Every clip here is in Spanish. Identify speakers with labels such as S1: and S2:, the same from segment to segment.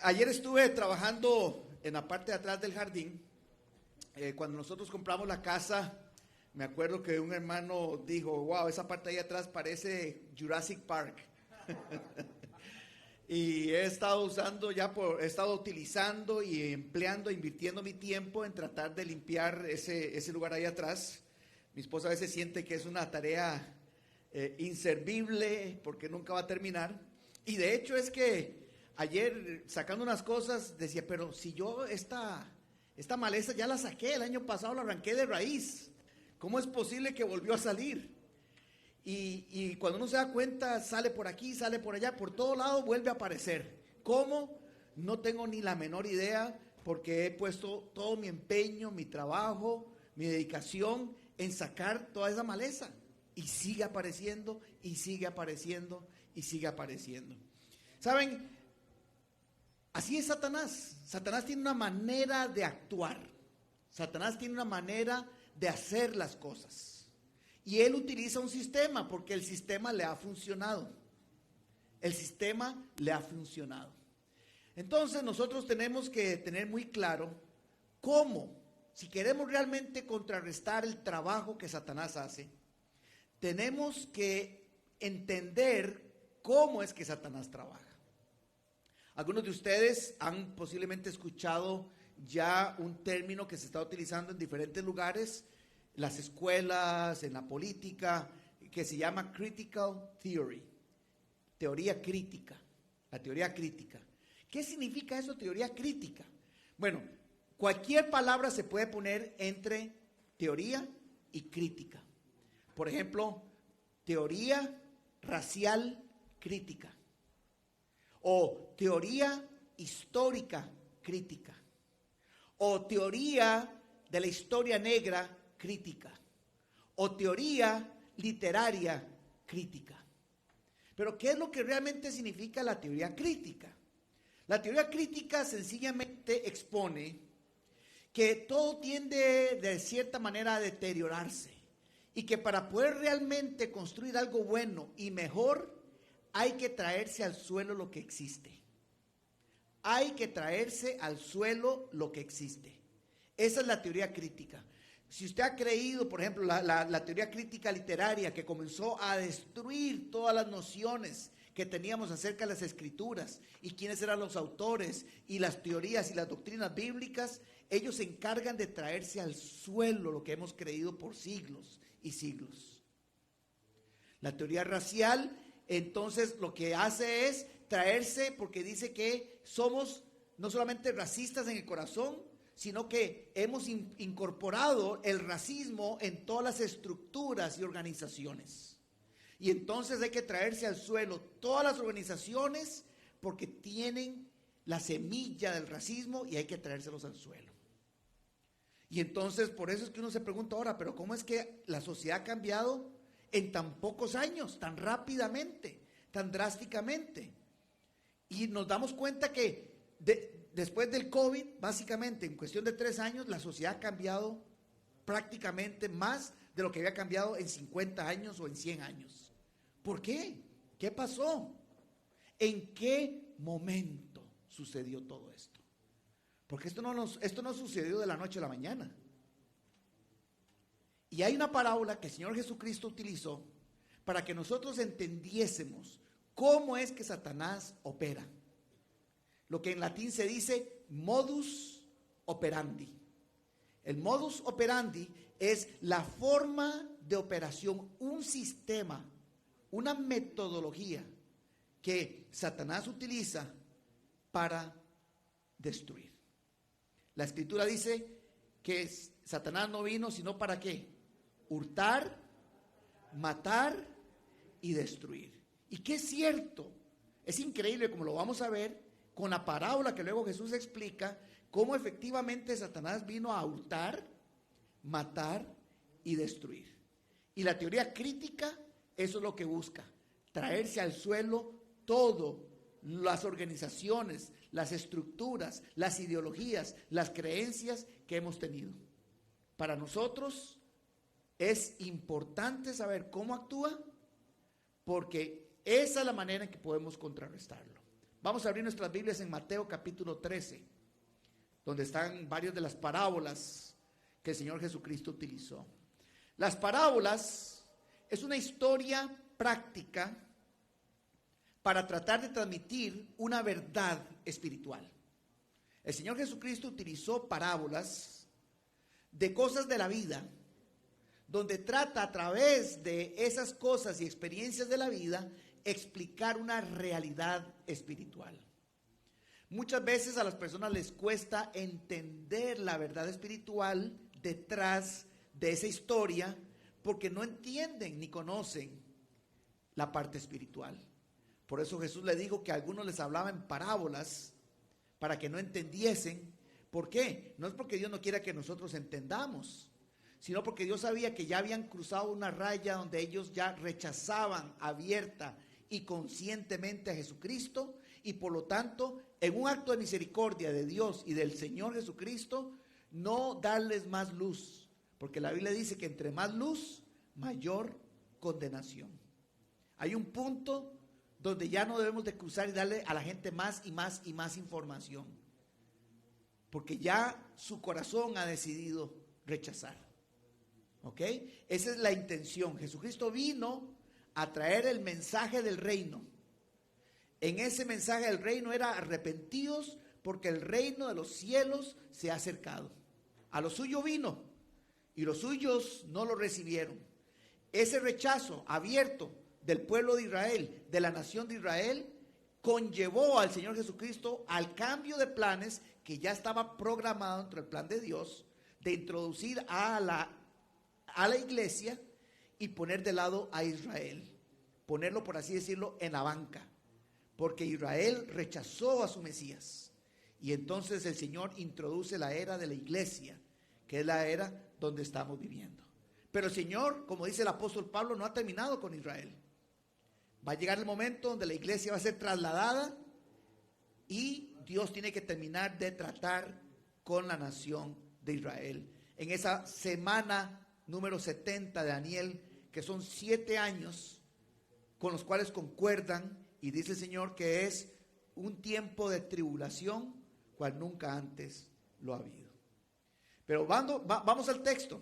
S1: Ayer estuve trabajando en la parte de atrás del jardín. Cuando nosotros compramos la casa, me acuerdo que un hermano dijo: wow, esa parte ahí atrás parece Jurassic Park. Y he estado he estado utilizando y empleando, invirtiendo mi tiempo en tratar de limpiar ese lugar ahí atrás. Mi esposa a veces siente que es una tarea inservible porque nunca va a terminar. Y de hecho es que ayer, sacando unas cosas, decía: pero si yo esta maleza ya la saqué el año pasado, la arranqué de raíz, ¿cómo es posible que volvió a salir? Y cuando uno se da cuenta, sale por aquí, sale por allá, por todo lado vuelve a aparecer. ¿Cómo? No tengo ni la menor idea, porque he puesto todo mi empeño, mi trabajo, mi dedicación en sacar toda esa maleza. Y sigue apareciendo, y sigue apareciendo, y sigue apareciendo. ¿Saben? Así es Satanás. Satanás tiene una manera de actuar. Satanás tiene una manera de hacer las cosas. Y él utiliza un sistema porque el sistema le ha funcionado. El sistema le ha funcionado. Entonces nosotros tenemos que tener muy claro cómo, si queremos realmente contrarrestar el trabajo que Satanás hace, tenemos que entender cómo es que Satanás trabaja. Algunos de ustedes han posiblemente escuchado ya un término que se está utilizando en diferentes lugares, las escuelas, en la política, que se llama critical theory, teoría crítica, la teoría crítica. ¿Qué significa eso, teoría crítica? Bueno, cualquier palabra se puede poner entre teoría y crítica. Por ejemplo, teoría racial crítica o teoría histórica crítica o teoría de la historia negra crítica o teoría literaria crítica. Pero ¿qué es lo que realmente significa la teoría crítica? La teoría crítica sencillamente expone que todo tiende de cierta manera a deteriorarse y que para poder realmente construir algo bueno y mejor hay que traerse al suelo lo que existe. Hay que traerse al suelo lo que existe. Esa es la teoría crítica. Si usted ha creído, por ejemplo, la teoría crítica literaria que comenzó a destruir todas las nociones que teníamos acerca de las escrituras y quiénes eran los autores y las teorías y las doctrinas bíblicas, ellos se encargan de traerse al suelo lo que hemos creído por siglos y siglos. La teoría racial, entonces, lo que hace es traerse, porque dice que somos no solamente racistas en el corazón, sino que hemos incorporado el racismo en todas las estructuras y organizaciones. Y entonces hay que traerse al suelo todas las organizaciones porque tienen la semilla del racismo y hay que traérselos al suelo. Y entonces por eso es que uno se pregunta ahora, pero ¿cómo es que la sociedad ha cambiado en tan pocos años, tan rápidamente, tan drásticamente? Y nos damos cuenta que después del COVID, básicamente en cuestión de 3 años, la sociedad ha cambiado prácticamente más de lo que había cambiado en 50 años o en 100 años. ¿Por qué? ¿Qué pasó? ¿En qué momento sucedió todo esto? Porque esto no sucedió de la noche a la mañana. Y hay una parábola que el Señor Jesucristo utilizó para que nosotros entendiésemos cómo es que Satanás opera. Lo que en latín se dice modus operandi. El modus operandi es la forma de operación, un sistema, una metodología que Satanás utiliza para destruir. La escritura dice que Satanás no vino sino para ¿qué? Hurtar, matar y destruir. Y que es cierto, es increíble como lo vamos a ver con la parábola que luego Jesús explica, cómo efectivamente Satanás vino a hurtar, matar y destruir. Y la teoría crítica, eso es lo que busca, traerse al suelo todo, las organizaciones, las estructuras, las ideologías, las creencias que hemos tenido. Para nosotros es importante saber cómo actúa, porque esa es la manera en que podemos contrarrestarlo. Vamos a abrir nuestras Biblias en Mateo capítulo 13, donde están varias de las parábolas que el Señor Jesucristo utilizó. Las parábolas es una historia práctica para tratar de transmitir una verdad espiritual. El Señor Jesucristo utilizó parábolas de cosas de la vida, donde trata a través de esas cosas y experiencias de la vida explicar una realidad espiritual. Muchas veces a las personas les cuesta entender la verdad espiritual detrás de esa historia porque no entienden ni conocen la parte espiritual. Por eso Jesús le dijo que a algunos les hablaba en parábolas para que no entendiesen. ¿Por qué? No es porque Dios no quiera que nosotros entendamos, sino porque Dios sabía que ya habían cruzado una raya donde ellos ya rechazaban abierta y conscientemente a Jesucristo, y por lo tanto, en un acto de misericordia de Dios y del Señor Jesucristo, no darles más luz, porque la Biblia dice que entre más luz, mayor condenación. Hay un punto donde ya no debemos de cruzar y darle a la gente más y más y más información, porque ya su corazón ha decidido rechazar. ¿Ok? Esa es la intención. Jesucristo vino a traer el mensaje del reino. En ese mensaje del reino era arrepentidos porque el reino de los cielos se ha acercado. A lo suyo vino y los suyos no lo recibieron. Ese rechazo abierto del pueblo de Israel, de la nación de Israel, conllevó al Señor Jesucristo al cambio de planes que ya estaba programado dentro del plan de Dios, de introducir a la iglesia y poner de lado a Israel, ponerlo, por así decirlo, en la banca, porque Israel rechazó a su Mesías. Y entonces el Señor introduce la era de la iglesia, que es la era donde estamos viviendo. Pero el Señor, como dice el apóstol Pablo, no ha terminado con Israel. Va a llegar el momento donde la iglesia va a ser trasladada y Dios tiene que terminar de tratar con la nación de Israel. En esa semana número 70 de Daniel, que son 7 años con los cuales concuerdan, y dice el Señor que es un tiempo de tribulación cual nunca antes lo ha habido. Pero vamos al texto.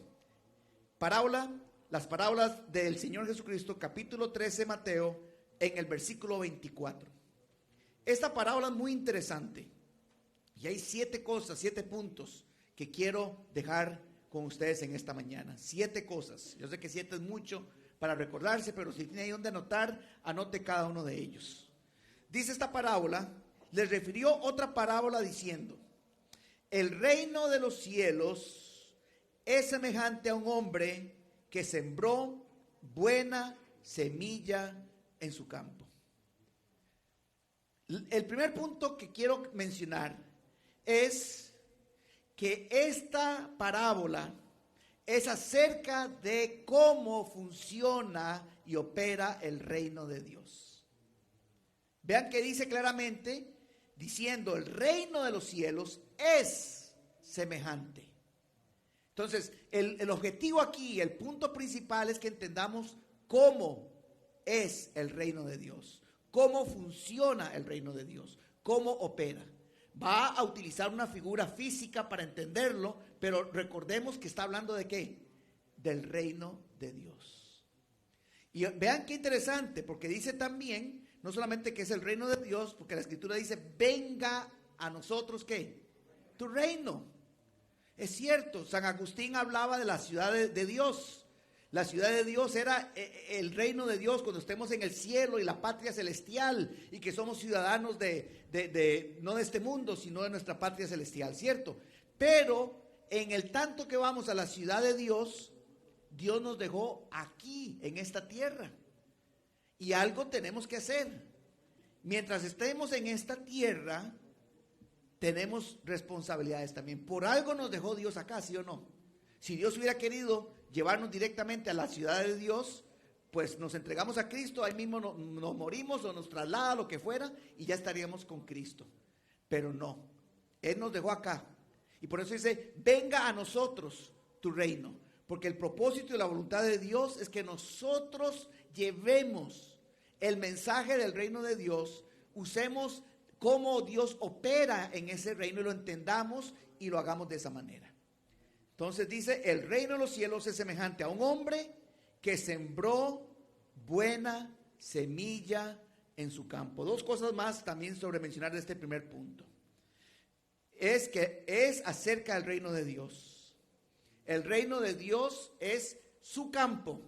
S1: Las parábolas del Señor Jesucristo, capítulo 13, Mateo, en el versículo 24. Esta parábola es muy interesante y hay 7 cosas, 7 puntos que quiero dejar con ustedes en esta mañana. 7 cosas. Yo sé que 7 es mucho para recordarse, pero si tiene ahí donde anotar, anote cada uno de ellos. Dice esta parábola, les refirió otra parábola diciendo: el reino de los cielos es semejante a un hombre que sembró buena semilla en su campo. El primer punto que quiero mencionar es que esta parábola es acerca de cómo funciona y opera el reino de Dios. Vean que dice claramente, diciendo, el reino de los cielos es semejante. Entonces, el objetivo aquí, el punto principal es que entendamos cómo es el reino de Dios, cómo funciona el reino de Dios, cómo opera. Va a utilizar una figura física para entenderlo, pero recordemos que está hablando de ¿qué? Del reino de Dios. Y vean qué interesante, porque dice también, no solamente que es el reino de Dios, porque la escritura dice, venga a nosotros ¿qué? Tu reino. Es cierto, San Agustín hablaba de la ciudad de Dios. La ciudad de Dios era el reino de Dios cuando estemos en el cielo y la patria celestial y que somos ciudadanos no de este mundo, sino de nuestra patria celestial, ¿cierto? Pero en el tanto que vamos a la ciudad de Dios, Dios nos dejó aquí, en esta tierra. Y algo tenemos que hacer. Mientras estemos en esta tierra, tenemos responsabilidades también. Por algo nos dejó Dios acá, ¿sí o no? Si Dios hubiera querido llevarnos directamente a la ciudad de Dios, pues nos entregamos a Cristo, ahí mismo nos morimos o nos traslada, lo que fuera, y ya estaríamos con Cristo. Pero no, Él nos dejó acá. Y por eso dice, venga a nosotros tu reino. Porque el propósito y la voluntad de Dios es que nosotros llevemos el mensaje del reino de Dios, usemos cómo Dios opera en ese reino y lo entendamos y lo hagamos de esa manera. Entonces dice, el reino de los cielos es semejante a un hombre que sembró buena semilla en su campo. Dos cosas más también sobre mencionar de este primer punto. Es que es acerca del reino de Dios. El reino de Dios es su campo.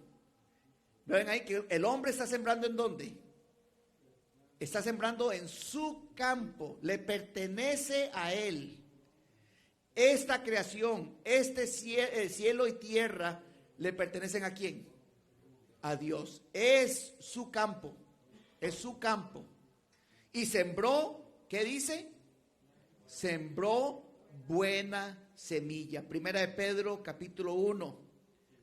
S1: Ven ahí que el hombre está sembrando ¿en dónde? Está sembrando en su campo, le pertenece a él. Esta creación, cielo y tierra, ¿le pertenecen a quién? A Dios. Es su campo, es su campo. Y sembró, ¿qué dice? Sembró buena semilla. Primera de Pedro, capítulo 1,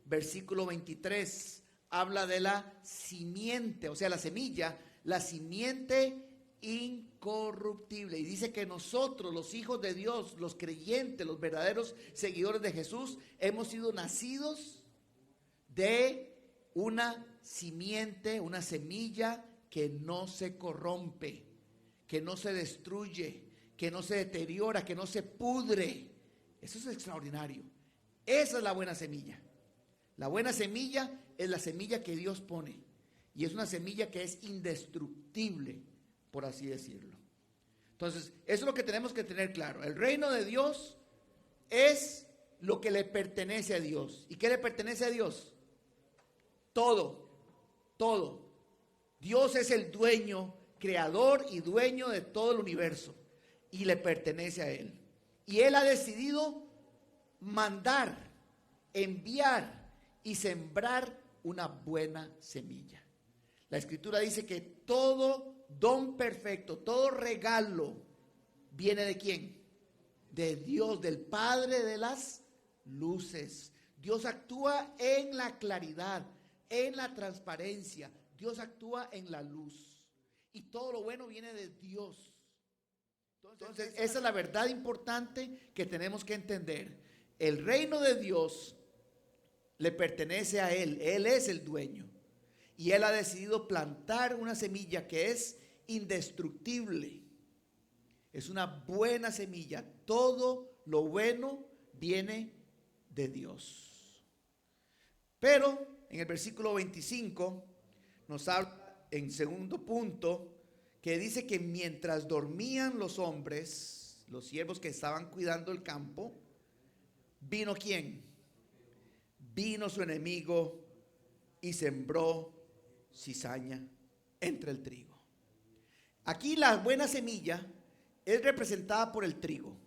S1: versículo 23, habla de la simiente, o sea, la semilla, la simiente incorruptible. Y dice que nosotros, los hijos de Dios, los creyentes, los verdaderos seguidores de Jesús, hemos sido nacidos de una simiente, una semilla que no se corrompe, que no se destruye, que no se deteriora, que no se pudre. Eso es extraordinario. Esa es la buena semilla. La buena semilla es la semilla que Dios pone. Y es una semilla que es indestructible, por así decirlo. Entonces, eso es lo que tenemos que tener claro. El reino de Dios es lo que le pertenece a Dios. ¿Y qué le pertenece a Dios? Todo, todo. Dios es el dueño, creador y dueño de todo el universo. Y le pertenece a Él. Y Él ha decidido mandar, enviar y sembrar una buena semilla. La Escritura dice que todo don perfecto, todo regalo viene ¿de quién? De Dios, del Padre de las luces. Dios actúa en la claridad, en la transparencia. Dios actúa en la luz. Y todo lo bueno viene de Dios. Entonces, esa es la verdad importante que tenemos que entender. El reino de Dios le pertenece a Él. Él es el dueño. Y Él ha decidido plantar una semilla que es indestructible. Es una buena semilla. Todo lo bueno viene de Dios. Pero en el versículo 25 nos habla en segundo punto que dice que mientras dormían los hombres, los siervos que estaban cuidando el campo, ¿vino quién? Vino su enemigo y sembró cizaña entre el trigo. Aquí la buena semilla es representada por el trigo.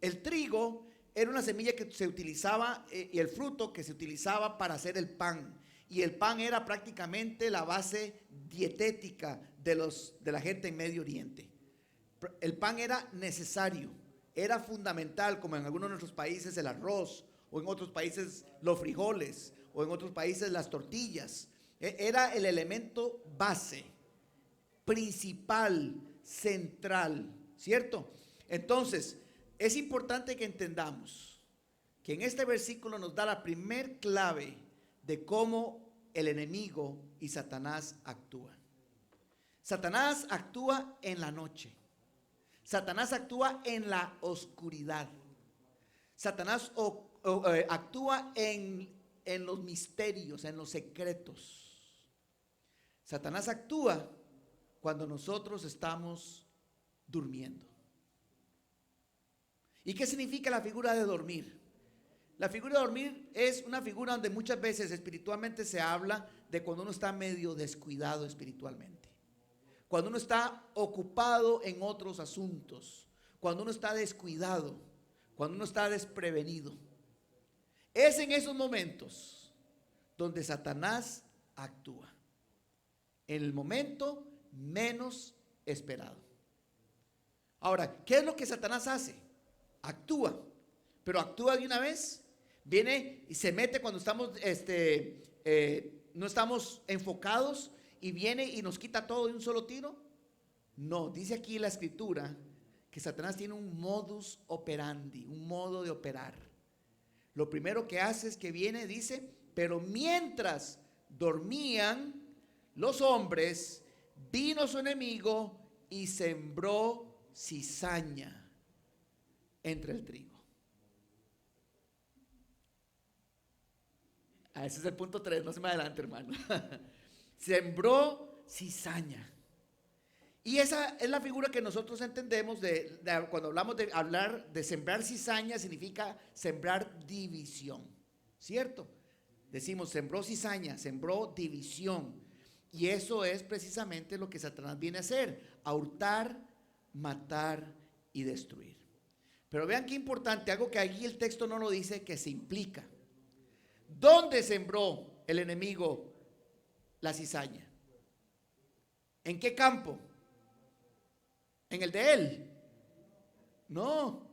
S1: El trigo era una semilla que se utilizaba y el fruto que se utilizaba para hacer el pan. Y el pan era prácticamente la base dietética de la gente en Medio Oriente. El pan era necesario, era fundamental, como en algunos de nuestros países el arroz, o en otros países los frijoles, o en otros países las tortillas. Era el elemento base, principal, central, ¿cierto? Entonces, es importante que entendamos que en este versículo nos da la primer clave de cómo el enemigo y Satanás actúan. Satanás actúa en la noche. Satanás actúa en la oscuridad. Satanás actúa en los misterios, en los secretos. Satanás actúa cuando nosotros estamos durmiendo. ¿Y qué significa la figura de dormir? La figura de dormir es una figura donde muchas veces espiritualmente se habla de cuando uno está medio descuidado espiritualmente. Cuando uno está ocupado en otros asuntos. Cuando uno está descuidado. Cuando uno está desprevenido. Es en esos momentos donde Satanás actúa. En el momento menos esperado. Ahora, ¿qué es lo que Satanás hace? Actúa, pero actúa de una vez. Viene y se mete cuando estamos, no estamos enfocados y viene y nos quita todo de un solo tiro. No, dice aquí la Escritura que Satanás tiene un modus operandi, un modo de operar. Lo primero que hace es que viene, dice, pero mientras dormían los hombres, vino su enemigo y sembró cizaña entre el trigo. Ese es el punto 3, no se me adelante, hermano. Sembró cizaña. Y esa es la figura que nosotros entendemos cuando hablamos de hablar de sembrar cizaña, significa sembrar división, ¿cierto? Decimos sembró cizaña, sembró división. Y eso es precisamente lo que Satanás viene a hacer: a hurtar, matar y destruir. Pero vean qué importante, algo que aquí el texto no lo dice, que se implica. ¿Dónde sembró el enemigo la cizaña? ¿En qué campo? ¿En el de él? No.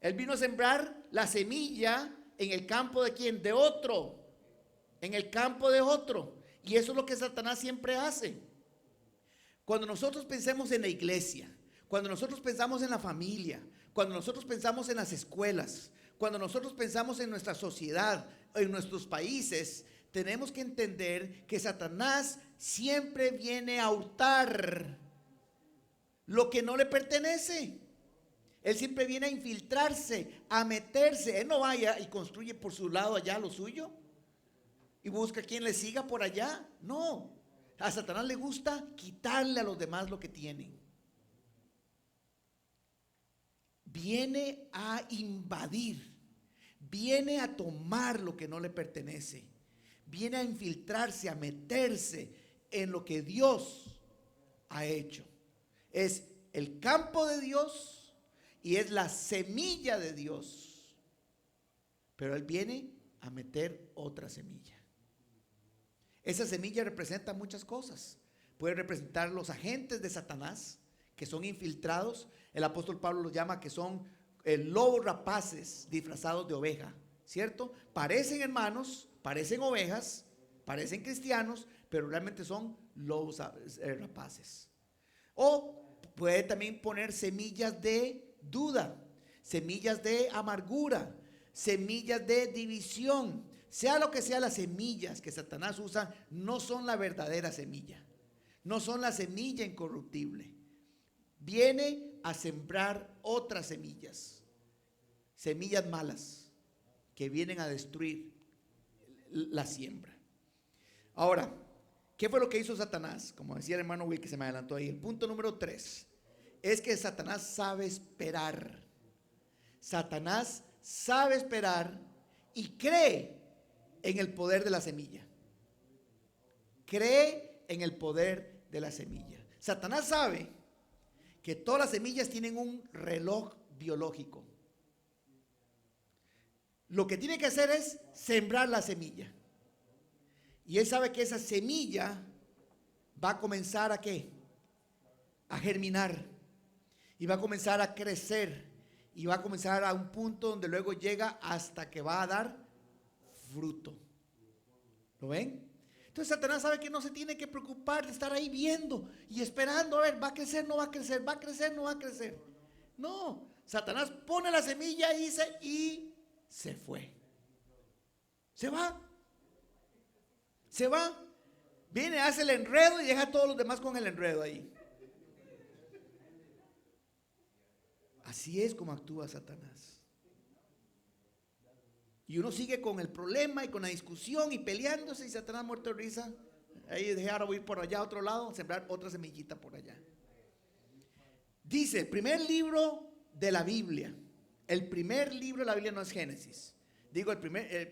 S1: Él vino a sembrar la semilla en el campo de quién? De otro. En el campo de otro. Y eso es lo que Satanás siempre hace. Cuando nosotros pensemos en la iglesia, cuando nosotros pensamos en la familia, cuando nosotros pensamos en las escuelas, cuando nosotros pensamos en nuestra sociedad, en nuestros países, tenemos que entender que Satanás siempre viene a hurtar lo que no le pertenece. Él siempre viene a infiltrarse, a meterse. Él no vaya y construye por su lado allá lo suyo y busca quien le siga por allá. No, a Satanás le gusta quitarle a los demás lo que tienen. Viene a invadir, viene a tomar lo que no le pertenece, viene a infiltrarse, a meterse en lo que Dios ha hecho. Es el campo de Dios y es la semilla de Dios. Pero Él viene a meter otra semilla. Esa semilla representa muchas cosas. Puede representar los agentes de Satanás, que son infiltrados. El apóstol Pablo los llama que son lobos rapaces disfrazados de oveja, ¿cierto? Parecen hermanos, parecen ovejas, parecen cristianos, pero realmente son lobos rapaces. O puede también poner semillas de duda, semillas de amargura, semillas de división. Sea lo que sea, las semillas que Satanás usa no son la verdadera semilla, no son la semilla incorruptible. Viene a sembrar otras semillas, semillas malas que vienen a destruir la siembra. Ahora, ¿qué fue lo que hizo Satanás? Como decía el hermano Will, que se me adelantó ahí. El punto número 3 es que Satanás sabe esperar. Satanás sabe esperar y cree en el poder de la semilla. Cree en el poder de la semilla. Satanás sabe que todas las semillas tienen un reloj biológico. Lo que tiene que hacer es sembrar la semilla. Y él sabe que esa semilla va a comenzar a ¿qué? A germinar. Y va a comenzar a crecer. Y va a comenzar a un punto donde luego llega hasta que va a dar fruto. ¿Lo ven? Entonces Satanás sabe que no se tiene que preocupar de estar ahí viendo y esperando a ver, va a crecer, no va a crecer, va a crecer, no va a crecer. No, Satanás pone la semilla y se fue. Se va. Se va, viene, hace el enredo y deja a todos los demás con el enredo ahí. Así es como actúa Satanás. Y uno sigue con el problema y con la discusión y peleándose, y Satanás muerto de risa. Ahí dejar ir por allá a otro lado, sembrar otra semillita por allá. Dice, el primer libro de la Biblia. El primer libro de la Biblia no es Génesis. Digo,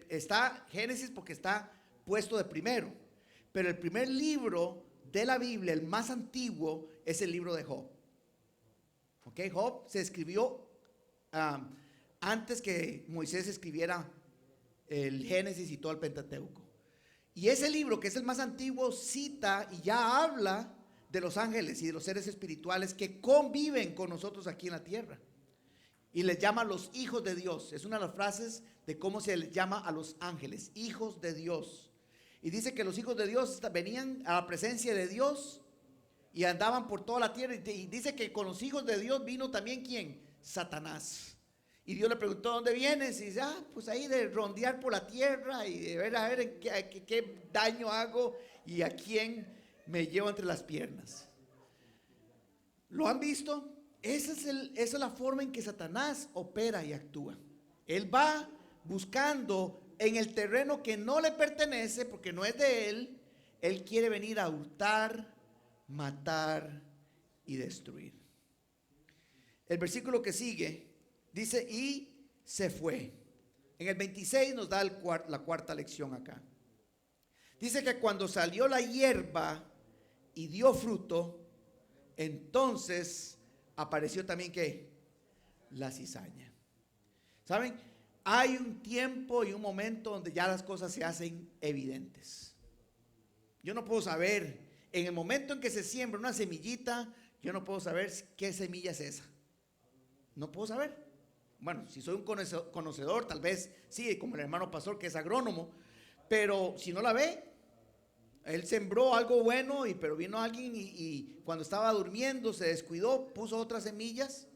S1: está Génesis porque está puesto de primero, pero el primer libro de la Biblia, el más antiguo, es el libro de Job. ¿Ok? Job se escribió antes que Moisés escribiera el Génesis y todo el Pentateuco. Y ese libro, que es el más antiguo, cita y ya habla de los ángeles y de los seres espirituales que conviven con nosotros aquí en la tierra. Y les llama los hijos de Dios. Es una de las frases de cómo se les llama a los ángeles, hijos de Dios. Y dice que los hijos de Dios venían a la presencia de Dios y andaban por toda la tierra. Y dice que con los hijos de Dios vino también ¿quién? Satanás. Y Dios le preguntó, ¿dónde vienes? Y dice, pues ahí de rondear por la tierra y de ver a ver qué daño hago y a quién me llevo entre las piernas. ¿Lo han visto? Esa es la forma en que Satanás opera y actúa. Él va buscando en el terreno que no le pertenece, porque no es de él. Él quiere venir a hurtar, matar y destruir. El versículo que sigue dice: y se fue. En el 26 nos da la cuarta lección acá. Dice que cuando salió la hierba y dio fruto, entonces apareció también ¿qué? La cizaña. ¿Saben? Hay un tiempo y un momento donde ya las cosas se hacen evidentes. Yo no puedo saber, en el momento en que se siembra una semillita, yo no puedo saber qué semilla es esa. No puedo saber. Bueno, si soy un conocedor, tal vez sí, como el hermano pastor que es agrónomo, pero si no la ve, él sembró algo bueno, pero vino alguien y cuando estaba durmiendo se descuidó, puso otras semillas.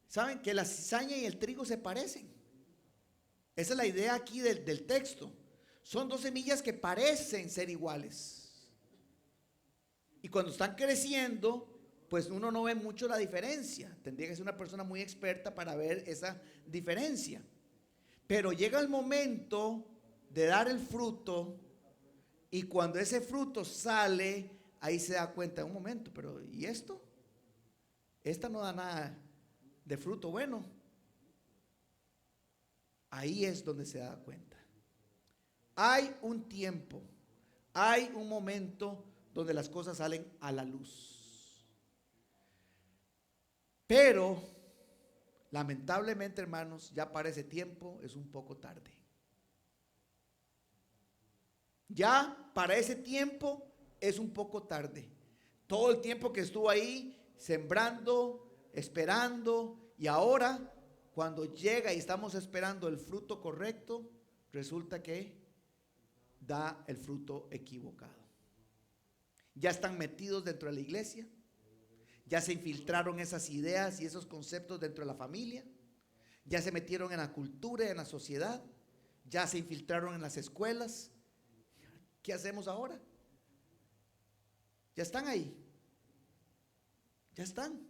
S1: ¿Saben? Que la cizaña y el trigo se parecen. Esa es la idea aquí del texto. Son dos semillas que parecen ser iguales. Y cuando están creciendo, pues uno no ve mucho la diferencia. Tendría que ser una persona muy experta para ver esa diferencia. Pero llega el momento de dar el fruto, y cuando ese fruto sale, ahí se da cuenta, un momento, pero ¿y esto? Esta no da nada de fruto bueno. Ahí es donde se da cuenta. Hay un tiempo, hay un momento donde las cosas salen a la luz. Pero, lamentablemente, hermanos, ya para ese tiempo es un poco tarde. Ya para ese tiempo es un poco tarde. Todo el tiempo que estuvo ahí sembrando, esperando, y ahora cuando llega y estamos esperando el fruto correcto, resulta que da el fruto equivocado. Ya están metidos dentro de la iglesia, ya se infiltraron esas ideas y esos conceptos dentro de la familia, ya se metieron en la cultura y en la sociedad, ya se infiltraron en las escuelas. ¿Qué hacemos ahora? Ya están ahí. Ya están.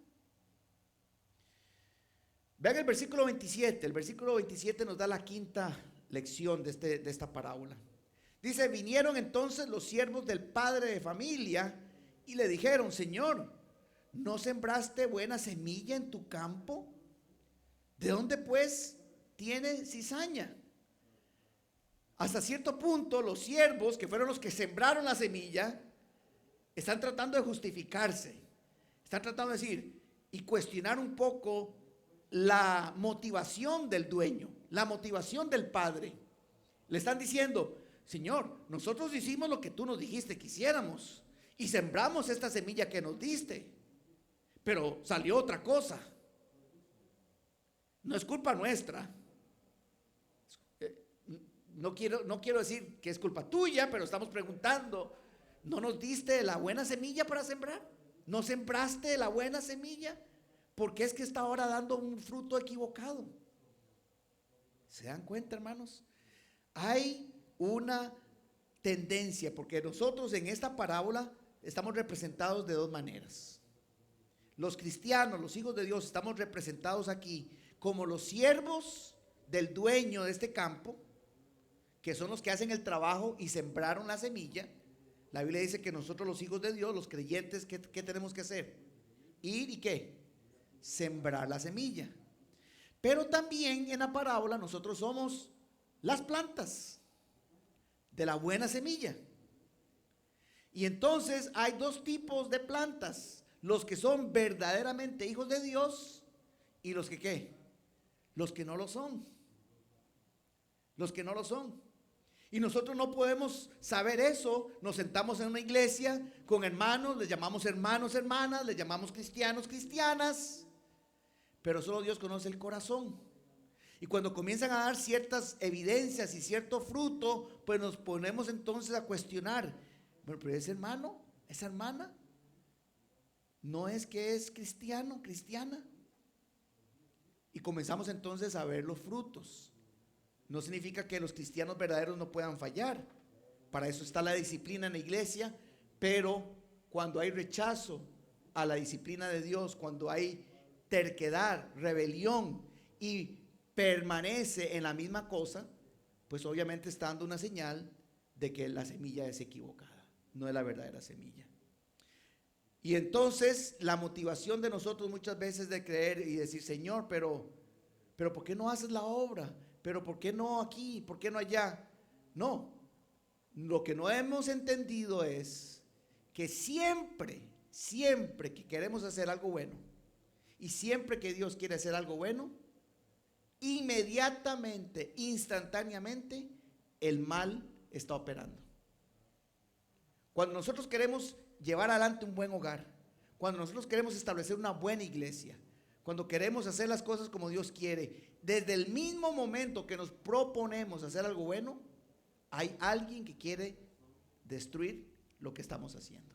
S1: Vean el versículo 27. El versículo 27 nos da la quinta lección de esta parábola. Dice: vinieron entonces los siervos del padre de familia y le dijeron: Señor, ¿no sembraste buena semilla en tu campo? ¿De dónde pues tiene cizaña? Hasta cierto punto los siervos, que fueron los que sembraron la semilla, están tratando de justificarse. Están tratando de decir y cuestionar un poco la motivación del dueño, la motivación del padre. Le están diciendo: Señor, nosotros hicimos lo que tú nos dijiste que hiciéramos y sembramos esta semilla que nos diste, pero salió otra cosa. No es culpa nuestra. No quiero decir que es culpa tuya, pero estamos preguntando: ¿no nos diste la buena semilla para sembrar? ¿No sembraste la buena semilla? ¿Por qué es que está ahora dando un fruto equivocado? ¿Se dan cuenta, hermanos? Hay una tendencia, porque nosotros en esta parábola estamos representados de dos maneras. Los cristianos, los hijos de Dios, estamos representados aquí como los siervos del dueño de este campo, que son los que hacen el trabajo y sembraron la semilla. La Biblia dice que nosotros, los hijos de Dios, los creyentes, ¿qué tenemos que hacer? Ir y ¿qué? Sembrar la semilla. Pero también en la parábola nosotros somos las plantas de la buena semilla. Y entonces hay dos tipos de plantas: los que son verdaderamente hijos de Dios y los que ¿qué? Los que no lo son. Los que no lo son. Y nosotros no podemos saber eso. Nos sentamos en una iglesia con hermanos, les llamamos hermanos, hermanas, les llamamos cristianos, cristianas, pero solo Dios conoce el corazón. Y cuando comienzan a dar ciertas evidencias y cierto fruto, pues nos ponemos entonces a cuestionar: bueno, pero ese hermano, esa hermana, ¿no es que es cristiano, cristiana? Y comenzamos entonces a ver los frutos. No significa que los cristianos verdaderos no puedan fallar. Para eso está la disciplina en la iglesia. Pero cuando hay rechazo a la disciplina de Dios, cuando hay terquedad, rebelión y permanece en la misma cosa, pues obviamente está dando una señal de que la semilla es equivocada, no es la verdadera semilla. Y entonces la motivación de nosotros muchas veces de creer y decir, Señor, pero ¿por qué no haces la obra? ¿Pero por qué no aquí? ¿Por qué no allá? No, lo que no hemos entendido es que siempre que queremos hacer algo bueno y siempre que Dios quiere hacer algo bueno, inmediatamente, instantáneamente, el mal está operando. Cuando nosotros queremos llevar adelante un buen hogar, cuando nosotros queremos establecer una buena iglesia, cuando queremos hacer las cosas como Dios quiere, desde el mismo momento que nos proponemos hacer algo bueno, hay alguien que quiere destruir lo que estamos haciendo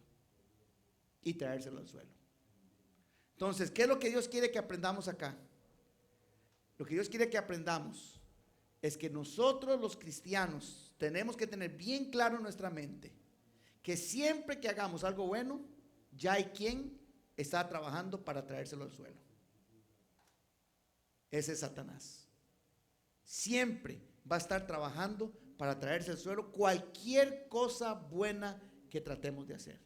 S1: y traérselo al suelo. Entonces, ¿qué es lo que Dios quiere que aprendamos acá? Lo que Dios quiere que aprendamos es que nosotros los cristianos tenemos que tener bien claro en nuestra mente que siempre que hagamos algo bueno, ya hay quien está trabajando para traérselo al suelo. Ese es Satanás. Siempre va a estar trabajando para traerse al suelo cualquier cosa buena que tratemos de hacer,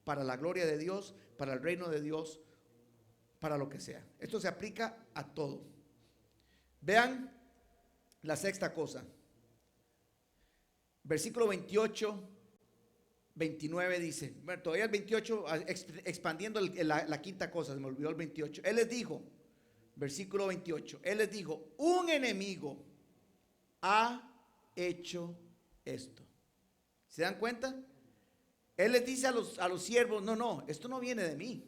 S1: para la gloria de Dios, para el reino de Dios, para lo que sea. Esto se aplica a todo. Vean la sexta cosa. Versículo 28, 29 dice, bueno, todavía el 28, expandiendo la quinta cosa, se me olvidó el 28. Él les dijo, versículo 28, Él les dijo, un enemigo ha hecho esto. ¿Se dan cuenta? Él les dice a los siervos, no, esto no viene de mí.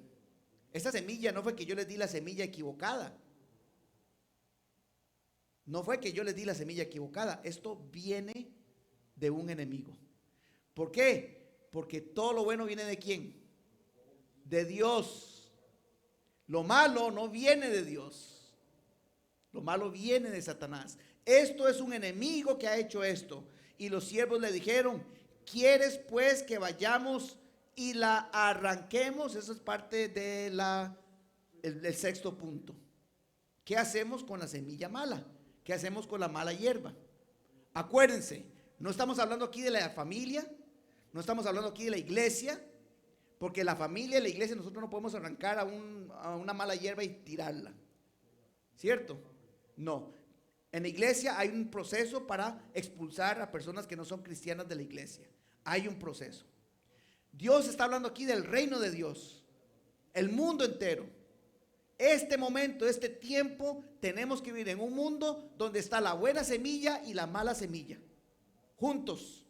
S1: Esta semilla no fue que yo les di la semilla equivocada. No fue que yo les di la semilla equivocada. Esto viene de un enemigo. ¿Por qué? Porque todo lo bueno viene de ¿quién? De Dios. Lo malo no viene de Dios. Lo malo viene de Satanás. Esto es un enemigo que ha hecho esto. Y los siervos le dijeron, ¿quieres pues que vayamos y la arranquemos? Eso es parte de el sexto punto. ¿Qué hacemos con la semilla mala? ¿Qué hacemos con la mala hierba? Acuérdense, no estamos hablando aquí de la familia, no estamos hablando aquí de la iglesia, porque la familia y la iglesia nosotros no podemos arrancar a una mala hierba y tirarla, ¿cierto? No, en la iglesia hay un proceso para expulsar a personas que no son cristianas de la iglesia, hay un proceso. Dios está hablando aquí del reino de Dios, el mundo entero. Este momento, este tiempo, tenemos que vivir en un mundo donde está la buena semilla y la mala semilla, juntos.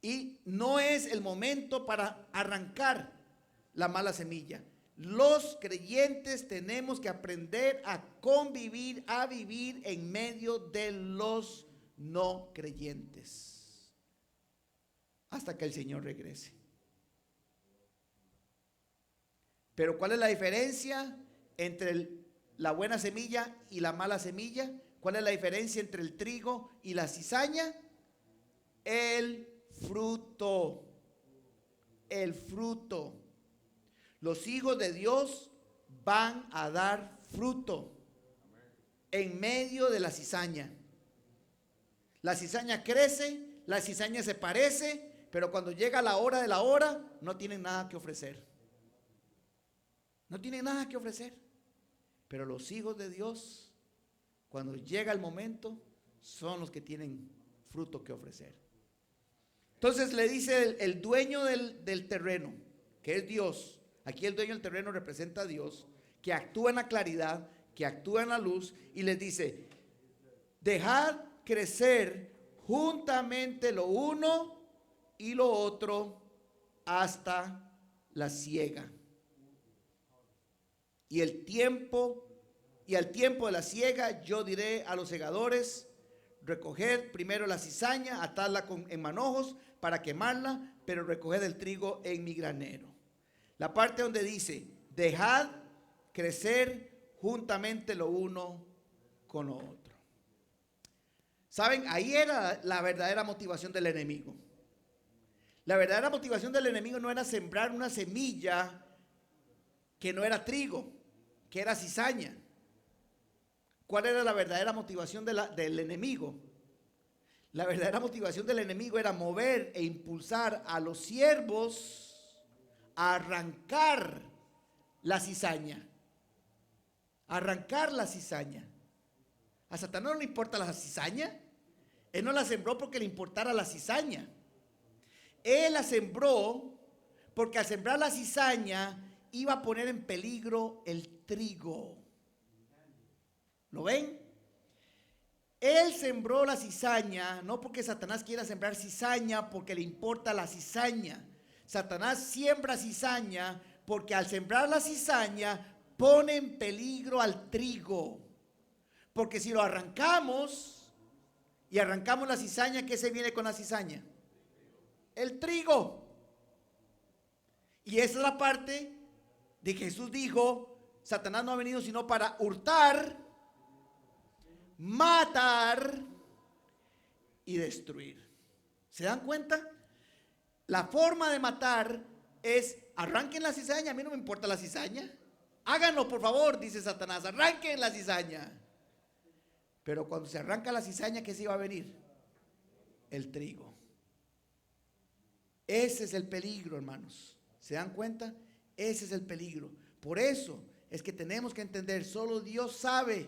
S1: Y no es el momento para arrancar la mala semilla. Los creyentes tenemos que aprender a convivir, a vivir en medio de los no creyentes, hasta que el Señor regrese. Pero ¿cuál es la diferencia entre la buena semilla y la mala semilla? ¿Cuál es la diferencia entre el trigo y la cizaña? El fruto. El fruto. Los hijos de Dios van a dar fruto en medio de la cizaña. La cizaña crece, la cizaña se parece, pero cuando llega la hora de la hora, no tienen nada que ofrecer. No tienen nada que ofrecer. Pero los hijos de Dios, cuando llega el momento, son los que tienen fruto que ofrecer. Entonces le dice el dueño del terreno, que es Dios. Aquí el dueño del terreno representa a Dios, que actúa en la claridad, que actúa en la luz, y les dice, dejad crecer juntamente lo uno y lo otro hasta la siega. Y al tiempo de la siega, yo diré a los segadores, recoged primero la cizaña, atadla en manojos para quemarla, pero recoged el trigo en mi granero. La parte donde dice, dejad crecer juntamente lo uno con lo otro. ¿Saben? Ahí era la verdadera motivación del enemigo. La verdadera motivación del enemigo no era sembrar una semilla que no era trigo, que era cizaña. ¿Cuál era la verdadera motivación del enemigo? La verdadera motivación del enemigo era mover e impulsar a los siervos a arrancar la cizaña. Arrancar la cizaña. A Satanás no le importa la cizaña. Él no la sembró porque le importara la cizaña. Él la sembró porque al sembrar la cizaña iba a poner en peligro el trigo. ¿Lo ven? Él sembró la cizaña, no porque Satanás quiera sembrar cizaña, porque le importa la cizaña. Satanás siembra cizaña porque al sembrar la cizaña pone en peligro al trigo. Porque si lo arrancamos y arrancamos la cizaña, ¿qué se viene con la cizaña? El trigo. Y esa es la parte de que Jesús dijo, Satanás no ha venido sino para hurtar, matar y destruir. ¿Se dan cuenta? La forma de matar es arranquen la cizaña. A mí no me importa la cizaña. Háganlo por favor, dice Satanás, arranquen la cizaña. Pero cuando se arranca la cizaña, ¿qué se iba a venir? El trigo. Ese es el peligro, hermanos. ¿Se dan cuenta? Ese es el peligro. Por eso es que tenemos que entender, solo Dios sabe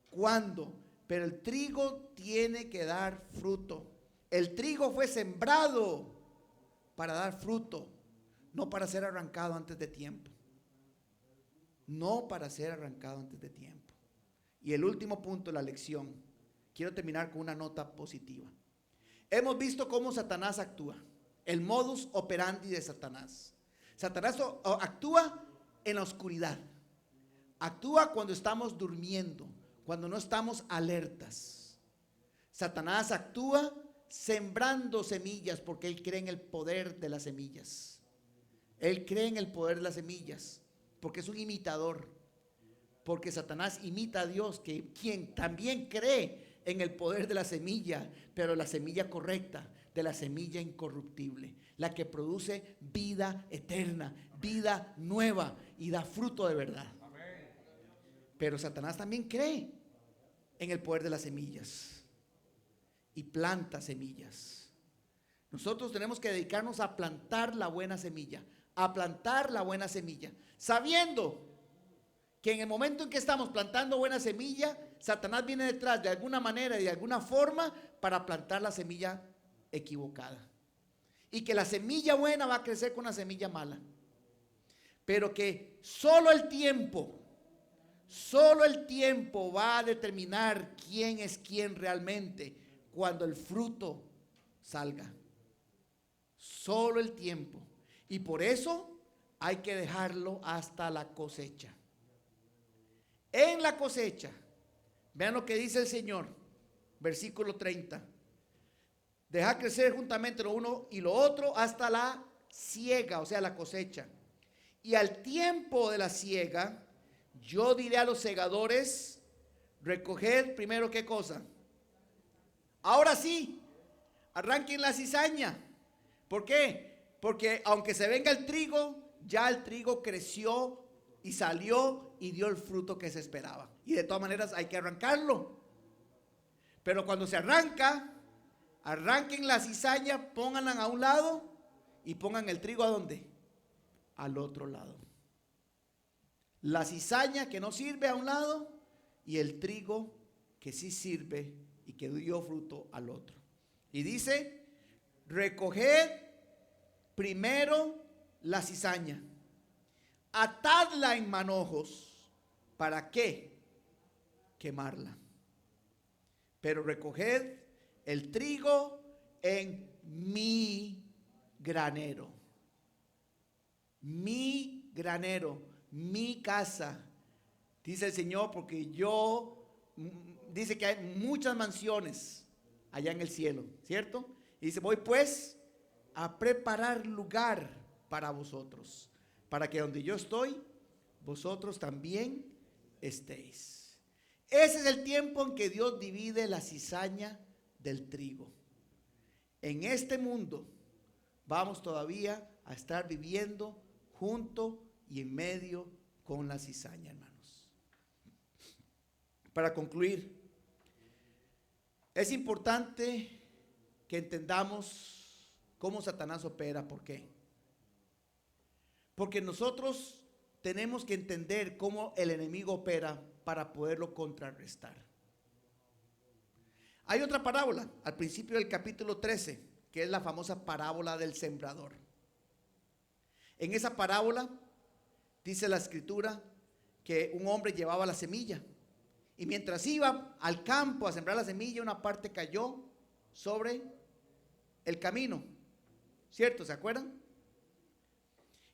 S1: cuándo, pero el trigo tiene que dar fruto. El trigo fue sembrado para dar fruto, no para ser arrancado antes de tiempo. No para ser arrancado antes de tiempo. Y el último punto de la lección, quiero terminar con una nota positiva. Hemos visto cómo Satanás actúa, el modus operandi de Satanás. Satanás actúa en la oscuridad, actúa cuando estamos durmiendo, cuando no estamos alertas. Satanás actúa sembrando semillas porque él cree en el poder de las semillas. Él cree en el poder de las semillas porque es un imitador. Porque Satanás imita a Dios, quien también cree en el poder de la semilla, pero la semilla correcta, de la semilla incorruptible, la que produce vida eterna, vida nueva y da fruto de verdad. Pero Satanás también cree en el poder de las semillas y planta semillas. Nosotros tenemos que dedicarnos a plantar la buena semilla, a plantar la buena semilla, sabiendo que en el momento en que estamos plantando buena semilla, Satanás viene detrás de alguna manera y de alguna forma para plantar la semilla equivocada. Y que la semilla buena va a crecer con la semilla mala. Pero que solo el tiempo va a determinar quién es quién realmente cuando el fruto salga. Solo el tiempo. Y por eso hay que dejarlo hasta la cosecha. En la cosecha, vean lo que dice el Señor, versículo 30. Deja crecer juntamente lo uno y lo otro hasta la siega, o sea, la cosecha. Y al tiempo de la siega, yo diré a los segadores, recoged primero ¿qué cosa? Ahora sí, arranquen la cizaña. ¿Por qué? Porque aunque se venga el trigo, ya el trigo creció y salió y dio el fruto que se esperaba. Y de todas maneras hay que arrancarlo. Pero cuando se arranca, arranquen la cizaña, pónganla a un lado y pongan el trigo ¿a dónde? Al otro lado. La cizaña que no sirve a un lado y el trigo que sí sirve y que dio fruto al otro. Y dice, recoged primero la cizaña, atadla en manojos. ¿Para qué? Quemarla. Pero recoged el trigo en mi granero. Mi granero, mi casa. Dice el Señor, porque dice que hay muchas mansiones allá en el cielo, ¿cierto? Y dice, voy pues a preparar lugar para vosotros, para que donde yo estoy, vosotros también estéis. Ese es el tiempo en que Dios divide la cizaña del trigo. En este mundo, vamos todavía a estar viviendo junto y en medio con la cizaña, hermanos. Para concluir, es importante que entendamos cómo Satanás opera. ¿Por qué? Porque nosotros tenemos que entender cómo el enemigo opera para poderlo contrarrestar. Hay otra parábola al principio del capítulo 13, que es la famosa parábola del sembrador. En esa parábola dice la escritura que un hombre llevaba la semilla y mientras iba al campo a sembrar la semilla, una parte cayó sobre el camino, ¿cierto? ¿Se acuerdan?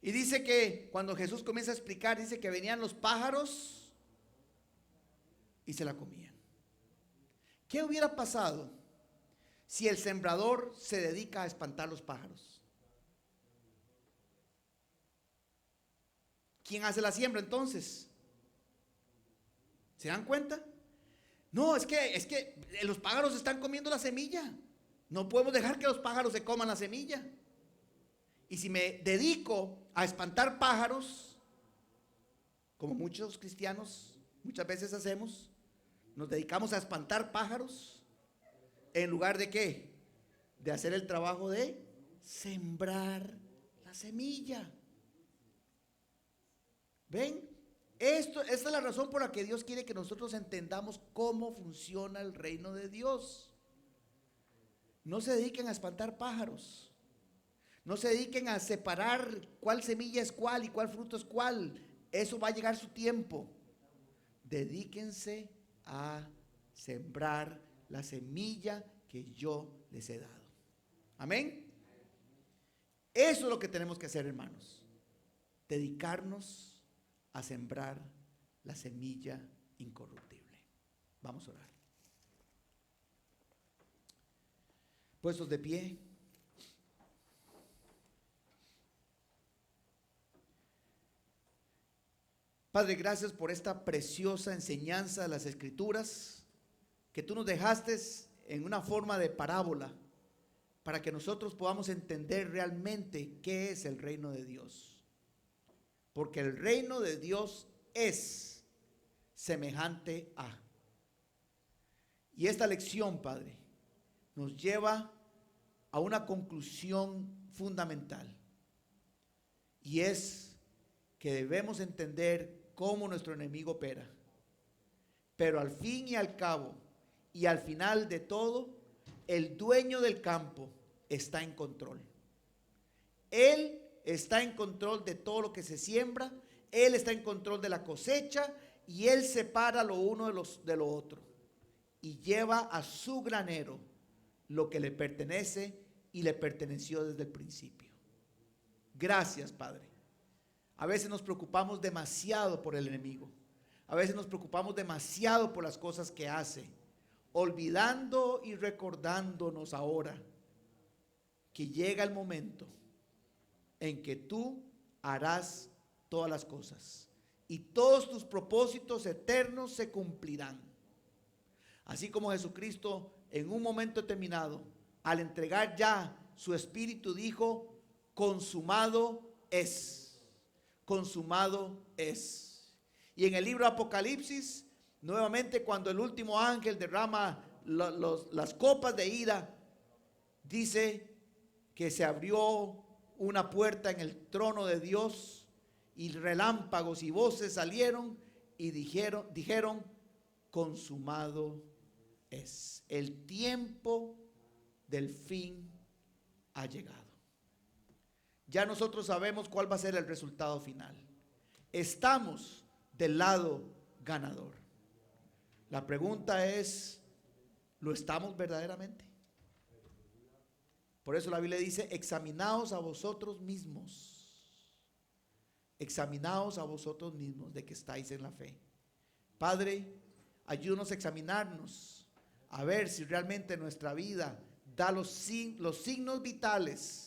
S1: Y dice que cuando Jesús comienza a explicar, dice que venían los pájaros y se la comían. ¿Qué hubiera pasado si el sembrador se dedica a espantar los pájaros? ¿Quién hace la siembra entonces? ¿Se dan cuenta? No, es que los pájaros están comiendo la semilla. No podemos dejar que los pájaros se coman la semilla. Y si me dedico a espantar pájaros, como muchos cristianos muchas veces hacemos, nos dedicamos a espantar pájaros, en lugar de ¿qué? De hacer el trabajo de sembrar la semilla. ¿Ven? Esta es la razón por la que Dios quiere que nosotros entendamos cómo funciona el reino de Dios. No se dediquen a espantar pájaros. No se dediquen a separar cuál semilla es cuál y cuál fruto es cuál. Eso va a llegar su tiempo. Dedíquense a sembrar la semilla que yo les he dado. Amén. Eso es lo que tenemos que hacer, hermanos. Dedicarnos a sembrar la semilla incorruptible. Vamos a orar. Puestos de pie. Padre, gracias por esta preciosa enseñanza de las Escrituras que tú nos dejaste en una forma de parábola para que nosotros podamos entender realmente qué es el reino de Dios. Porque el reino de Dios es semejante a. Y esta lección, Padre, nos lleva a una conclusión fundamental. Y es que debemos entender cómo nuestro enemigo opera. Pero al fin y al cabo, y al final de todo, el dueño del campo está en control. Él está en control de todo lo que se siembra. Él está en control de la cosecha. Y Él separa lo uno de lo otro. Y lleva a su granero lo que le pertenece y le perteneció desde el principio. Gracias, Padre. A veces nos preocupamos demasiado por el enemigo. A veces nos preocupamos demasiado por las cosas que hace, olvidando y recordándonos ahora que llega el momento en que tú harás todas las cosas y todos tus propósitos eternos se cumplirán. Así como Jesucristo en un momento determinado, al entregar ya su espíritu, dijo: consumado es. Consumado es. Y en el libro de Apocalipsis, nuevamente cuando el último ángel derrama las copas de ira, dice que se abrió una puerta en el trono de Dios y relámpagos y voces salieron y dijeron consumado es. El tiempo del fin ha llegado. Ya nosotros sabemos cuál va a ser el resultado final. Estamos del lado ganador. La pregunta es, ¿lo estamos verdaderamente? Por eso la Biblia dice: examinaos a vosotros mismos. Examinaos a vosotros mismos de que estáis en la fe. Padre, ayúdanos a examinarnos, a ver si realmente nuestra vida da los signos vitales